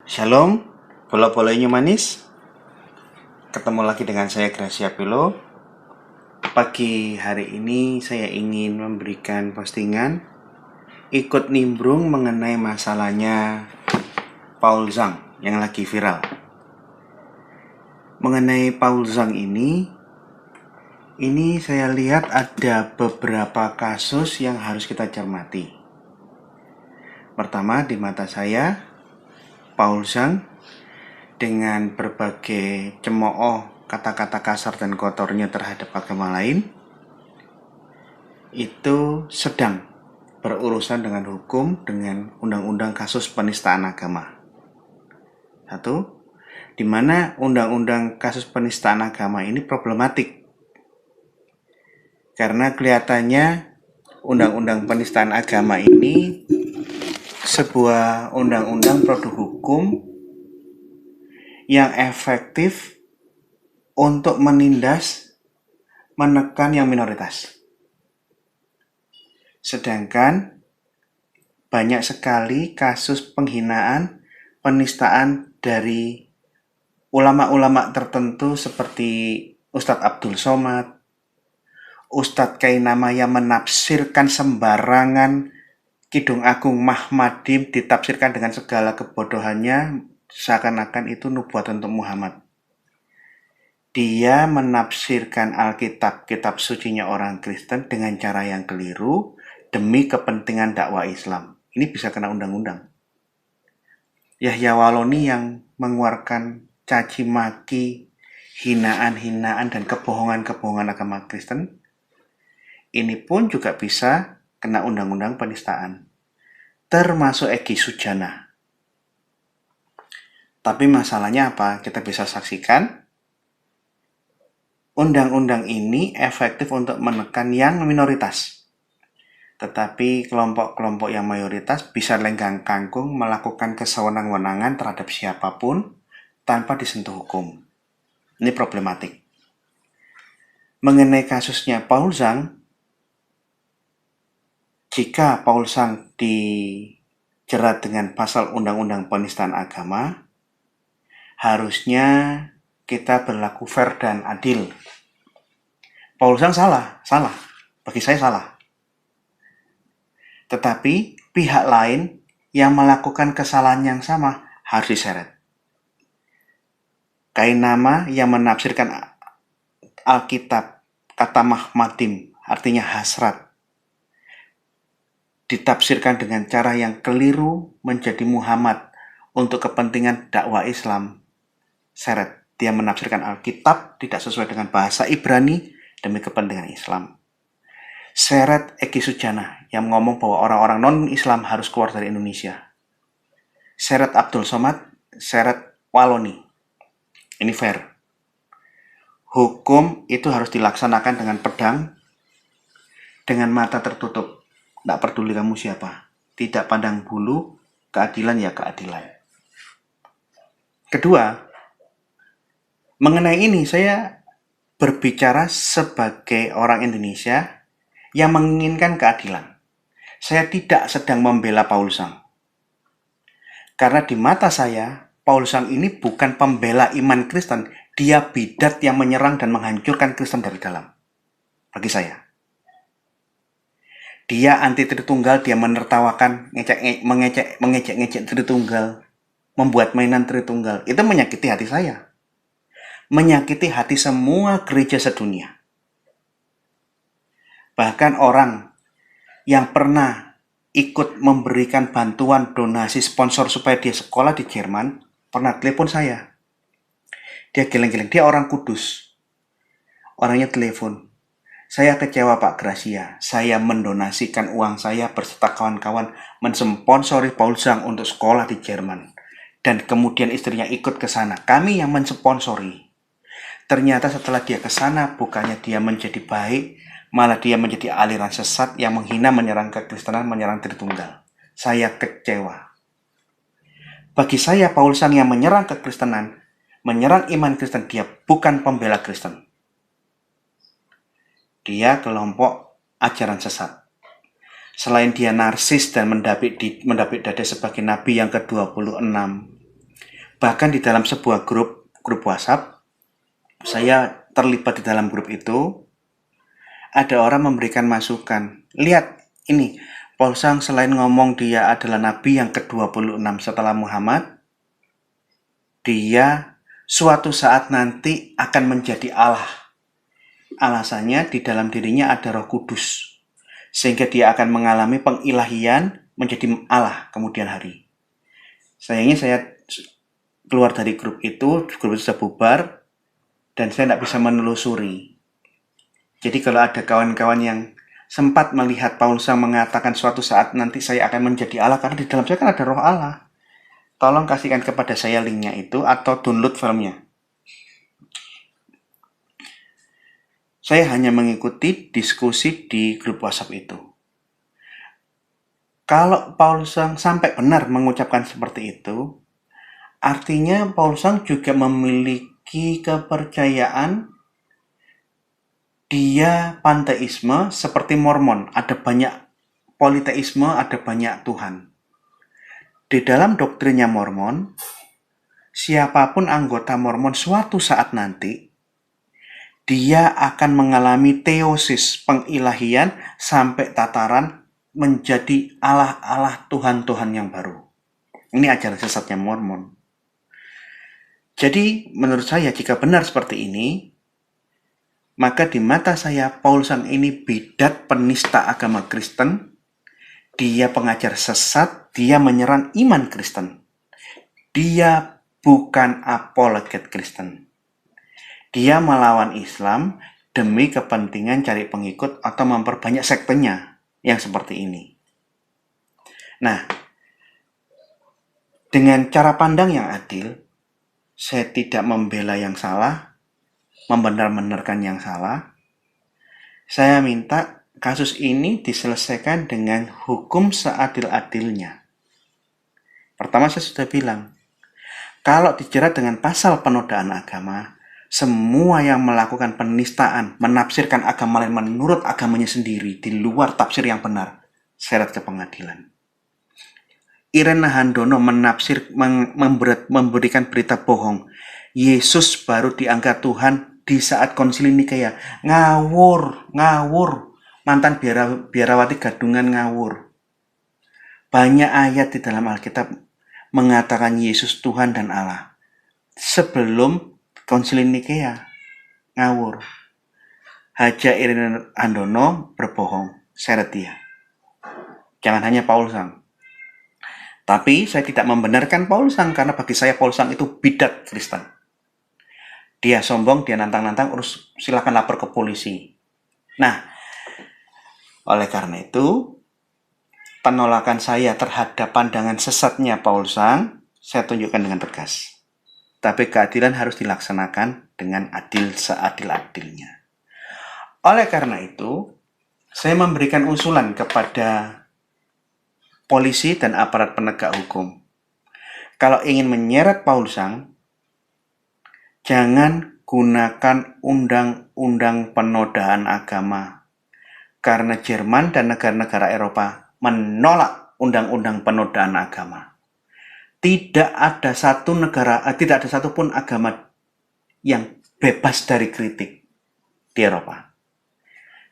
Shalom, bola-bolanya manis. Ketemu lagi dengan saya Gracia Pilo. Pagi hari ini saya ingin memberikan postingan ikut nimbrung mengenai masalahnya Paul Zhang yang lagi viral. Mengenai Paul Zhang ini saya lihat ada beberapa kasus yang harus kita cermati. Pertama, di mata saya, Paul Zhang dengan berbagai cemooh kata-kata kasar dan kotornya terhadap agama lain itu sedang berurusan dengan hukum dengan undang-undang kasus penistaan agama. Satu, di mana undang-undang kasus penistaan agama ini problematik karena kelihatannya undang-undang penistaan agama ini sebuah undang-undang produk hukum yang efektif untuk menindas, menekan yang minoritas. Sedangkan banyak sekali kasus penghinaan, penistaan dari ulama-ulama tertentu seperti Ustadz Abdul Somad, Ustadz Kainama yang menafsirkan sembarangan Kidung Agung Mahmadim ditafsirkan dengan segala kebodohannya seakan-akan itu nubuatan untuk Muhammad. Dia menafsirkan Alkitab, kitab sucinya orang Kristen dengan cara yang keliru demi kepentingan dakwah Islam. Ini bisa kena undang-undang. Yahya Waloni yang mengeluarkan caci maki, hinaan-hinaan dan kebohongan-kebohongan agama Kristen, ini pun juga bisa kena undang-undang penistaan. Termasuk Egy Sujana. Tapi masalahnya apa? Kita bisa saksikan undang-undang ini efektif untuk menekan yang minoritas. Tetapi kelompok-kelompok yang mayoritas bisa lenggang kangkung melakukan kesewenang-wenangan terhadap siapapun tanpa disentuh hukum. Ini problematik. Mengenai kasusnya Paul Zhang, jika Paul Zhang dijerat dengan pasal undang-undang penistaan agama, harusnya kita berlaku fair dan adil. Paul Zhang salah. Bagi saya salah. Tetapi pihak lain yang melakukan kesalahan yang sama harus diseret. Kainama yang menafsirkan Alkitab kata Mahmadim artinya hasrat ditafsirkan dengan cara yang keliru menjadi Muhammad untuk kepentingan dakwah Islam. Seret. Dia menafsirkan Alkitab tidak sesuai dengan bahasa Ibrani demi kepentingan Islam. Seret Egy Sujana yang ngomong bahwa orang-orang non-Islam harus keluar dari Indonesia. Seret Abdul Somad, seret Waloni. Ini fair. Hukum itu harus dilaksanakan dengan pedang, dengan mata tertutup. Tidak peduli kamu siapa. Tidak pandang bulu, keadilan ya keadilan. Kedua, mengenai ini saya berbicara sebagai orang Indonesia yang menginginkan keadilan. Saya tidak sedang membela Paul Zhang. Karena di mata saya, Paul Zhang ini bukan pembela iman Kristen. Dia bidat yang menyerang dan menghancurkan Kristen dari dalam. Bagi saya. Dia anti Tritunggal, dia menertawakan, mengejek-ngejek Tritunggal, membuat mainan Tritunggal. Itu menyakiti hati saya. Menyakiti hati semua gereja sedunia. Bahkan orang yang pernah ikut memberikan bantuan donasi sponsor supaya dia sekolah di Jerman, pernah telepon saya. Dia geleng-geleng, dia orang Kudus. Orangnya telepon. Saya kecewa Pak Gracia, saya mendonasikan uang saya berserta kawan-kawan mensponsori Paul Zhang untuk sekolah di Jerman. Dan kemudian istrinya ikut ke sana. Kami yang mensponsori. Ternyata setelah dia ke sana, bukannya dia menjadi baik, malah dia menjadi aliran sesat yang menghina, menyerang kekristenan, menyerang Tritunggal. Saya kecewa. Bagi saya, Paul Zhang yang menyerang kekristenan, menyerang iman Kristen, dia bukan pembela Kristen. Dia kelompok ajaran sesat. Selain dia narsis dan mendapik dada sebagai nabi yang ke-26, Bahkan di dalam sebuah grup WhatsApp, saya terlibat di dalam grup itu, ada orang memberikan masukan. Lihat, ini, Paul Sang selain ngomong dia adalah nabi yang ke-26 setelah Muhammad, dia suatu saat nanti akan menjadi Allah. Alasannya di dalam dirinya ada Roh Kudus, sehingga dia akan mengalami pengilahian menjadi Allah kemudian hari. Sayangnya saya keluar dari grup itu sudah bubar, dan saya tidak bisa menelusuri. Jadi kalau ada kawan-kawan yang sempat melihat Paul Sang mengatakan suatu saat nanti saya akan menjadi Allah, karena di dalam saya kan ada roh Allah, tolong kasihkan kepada saya linknya itu atau download filmnya. Saya hanya mengikuti diskusi di grup WhatsApp itu. Kalau Paul Sang sampai benar mengucapkan seperti itu, artinya Paul Sang juga memiliki kepercayaan dia panteisme seperti Mormon. Ada banyak politeisme, ada banyak Tuhan. Di dalam doktrinnya Mormon, siapapun anggota Mormon suatu saat nanti, dia akan mengalami teosis, pengilahian, sampai tataran menjadi Allah-Allah Tuhan-Tuhan yang baru. Ini ajaran sesatnya Mormon. Jadi menurut saya jika benar seperti ini, maka di mata saya Paul Sang ini bidat penista agama Kristen, dia pengajar sesat, dia menyerang iman Kristen. Dia bukan apologet Kristen. Dia melawan Islam demi kepentingan cari pengikut atau memperbanyak sektenya yang seperti ini. Nah, dengan cara pandang yang adil, saya tidak membela yang salah, membenar-benarkan yang salah. Saya minta kasus ini diselesaikan dengan hukum seadil-adilnya. Pertama saya sudah bilang, kalau dijerat dengan pasal penodaan agama, semua yang melakukan penistaan, menafsirkan agama lain menurut agamanya sendiri, di luar tafsir yang benar, seret ke pengadilan. Irena Handono memberikan berita bohong. Yesus baru diangkat Tuhan di saat konsili Nikea. Ngawur. Mantan biarawati gadungan ngawur. Banyak ayat di dalam Alkitab mengatakan Yesus Tuhan dan Allah. Sebelum konsili Nikea, ngawur. Haja Irena Handono berbohong, seret dia. Jangan hanya Paul Sang. Tapi saya tidak membenarkan Paul Sang, karena bagi saya Paul Sang itu bidat Kristen. Dia sombong, dia nantang-nantang, urus silakan lapor ke polisi. Nah, oleh karena itu, penolakan saya terhadap pandangan sesatnya Paul Sang, saya tunjukkan dengan tegas. Tapi keadilan harus dilaksanakan dengan adil seadil-adilnya. Oleh karena itu, saya memberikan usulan kepada polisi dan aparat penegak hukum. Kalau ingin menyeret Paul Sang, jangan gunakan undang-undang penodaan agama. Karena Jerman dan negara-negara Eropa menolak undang-undang penodaan agama. Tidak ada satupun agama yang bebas dari kritik di Eropa.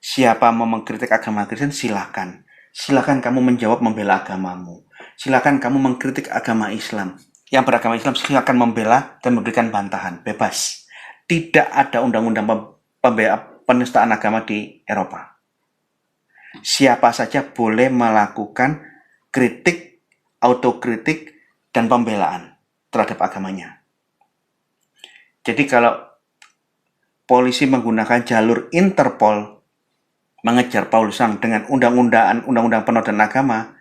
Siapa mau mengkritik agama Kristen, silakan. Silakan kamu menjawab membela agamamu. Silakan kamu mengkritik agama Islam. Yang beragama Islam silakan membela dan memberikan bantahan, bebas. Tidak ada undang-undang penistaan agama di Eropa. Siapa saja boleh melakukan kritik, autokritik, dan pembelaan terhadap agamanya. Jadi kalau polisi menggunakan jalur Interpol mengejar Paul Sang dengan undang-undang penodaan agama,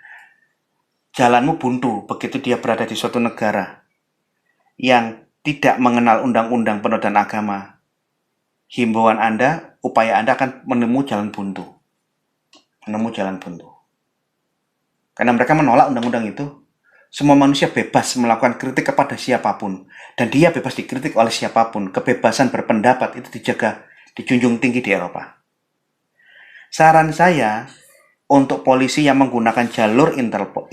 jalanmu buntu begitu dia berada di suatu negara yang tidak mengenal undang-undang penodaan agama. Himbauan Anda, upaya Anda akan menemui jalan buntu. Karena mereka menolak undang-undang itu. Semua manusia bebas melakukan kritik kepada siapapun. Dan dia bebas dikritik oleh siapapun. Kebebasan berpendapat itu dijaga, dijunjung tinggi di Eropa. Saran saya, untuk polisi yang menggunakan jalur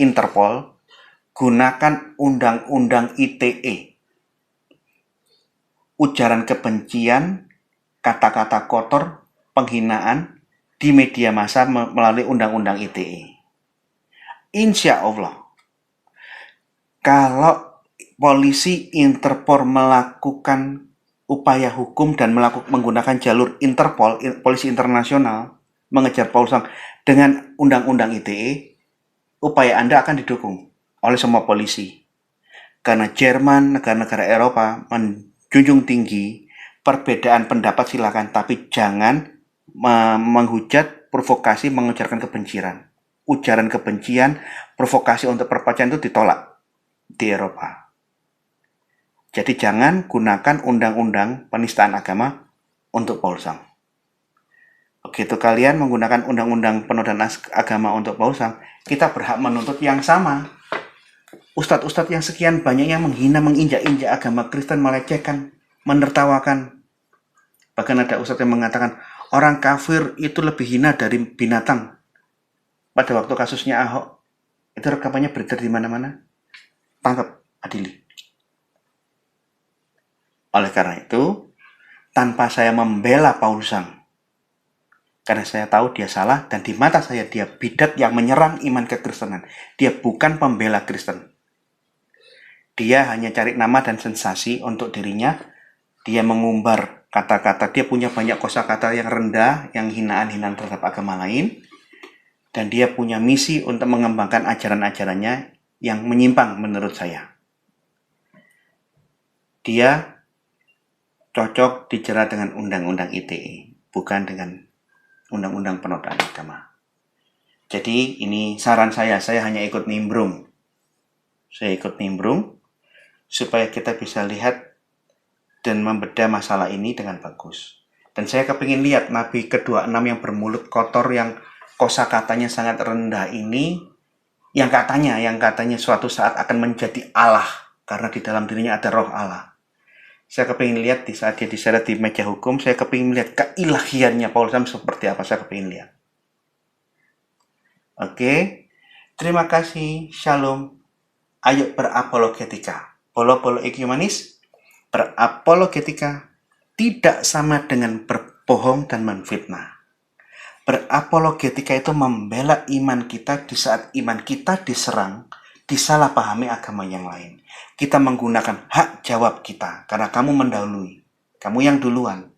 Interpol, gunakan undang-undang ITE. ujaran kebencian, kata-kata kotor, penghinaan di media massa melalui Undang-Undang ITE. Insya Allah, kalau polisi Interpol melakukan upaya hukum dan menggunakan jalur Interpol, polisi internasional, mengejar Paul Sang dengan Undang-Undang ITE, upaya Anda akan didukung oleh semua polisi. Karena Jerman, negara-negara Eropa menjunjung tinggi perbedaan pendapat silakan, tapi jangan menghujat, provokasi, mengujarkan kebencian. Ujaran kebencian, provokasi untuk perpecahan itu ditolak di Eropa. Jadi jangan gunakan undang-undang penistaan agama untuk Paul Sang. Begitu kalian menggunakan undang-undang penodaan agama untuk Paul Sang, kita berhak menuntut yang sama. Ustadz-ustadz yang sekian banyak yang menghina, menginjak-injak agama Kristen, melecehkan, menertawakan. Bahkan ada ustadz yang mengatakan orang kafir itu lebih hina dari binatang. Pada waktu kasusnya Ahok, itu rekamannya beredar di mana-mana. Tangkap, adili. Oleh karena itu, tanpa saya membela Paul Sang, karena saya tahu dia salah dan di mata saya dia bidat yang menyerang iman kekristenan. Dia bukan pembela Kristen. Dia hanya cari nama dan sensasi untuk dirinya. Dia mengumbar kata-kata. Dia punya banyak kosakata yang rendah, yang hinaan-hinaan terhadap agama lain. Dan dia punya misi untuk mengembangkan ajaran-ajarannya yang menyimpang menurut saya. Dia cocok dijerat dengan Undang-Undang ITE, bukan dengan Undang-Undang penodaan agama. Jadi ini saran saya hanya ikut nimbrung. Saya ikut nimbrung supaya kita bisa lihat dan membedah masalah ini dengan bagus. Dan saya kepingin lihat Nabi ke-26 yang bermulut kotor, yang kosakatanya sangat rendah ini, yang katanya suatu saat akan menjadi Allah karena di dalam dirinya ada roh Allah. Saya kepingin lihat di saat dia diseret di meja hukum, saya kepingin lihat keilahiannya Paul Sam seperti apa, saya kepingin lihat. Oke, terima kasih, shalom. Ayo berapologetika. Polo-polo ekumenis, berapologetika tidak sama dengan berbohong dan menfitnah. Berapologetika itu membela iman kita di saat iman kita diserang, disalahpahami agama yang lain. Kita menggunakan hak jawab kita karena kamu mendahului, kamu yang duluan.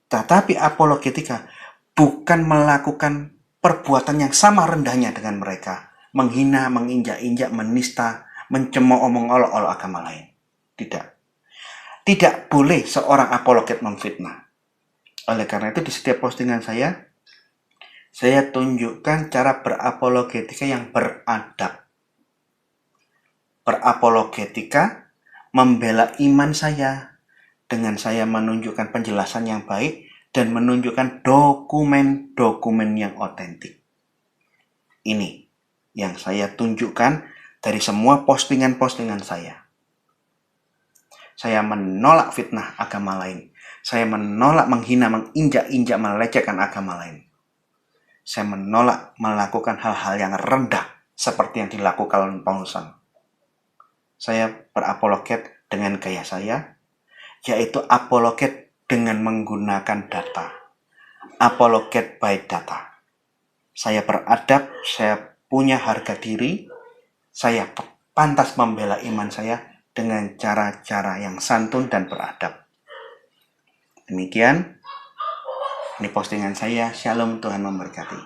Tetapi apologetika bukan melakukan perbuatan yang sama rendahnya dengan mereka, menghina, menginjak-injak, menista, mencemooh, mengolok-olok agama lain. Tidak boleh seorang apologet memfitnah. Oleh karena itu di setiap postingan saya tunjukkan cara berapologetika yang beradab. Berapologetika membela iman saya dengan saya menunjukkan penjelasan yang baik dan menunjukkan dokumen-dokumen yang otentik. Ini yang saya tunjukkan dari semua postingan-postingan saya. Saya menolak fitnah agama lain. Saya menolak menghina, menginjak-injak, melecehkan agama lain. Saya menolak melakukan hal-hal yang rendah seperti yang dilakukan Paul Sang. Saya berapologet dengan gaya saya, yaitu apologet dengan menggunakan data. Apologet by data. Saya beradab, saya punya harga diri, saya pantas membela iman saya dengan cara-cara yang santun dan beradab. Demikian, ini postingan saya. Shalom, Tuhan memberkati.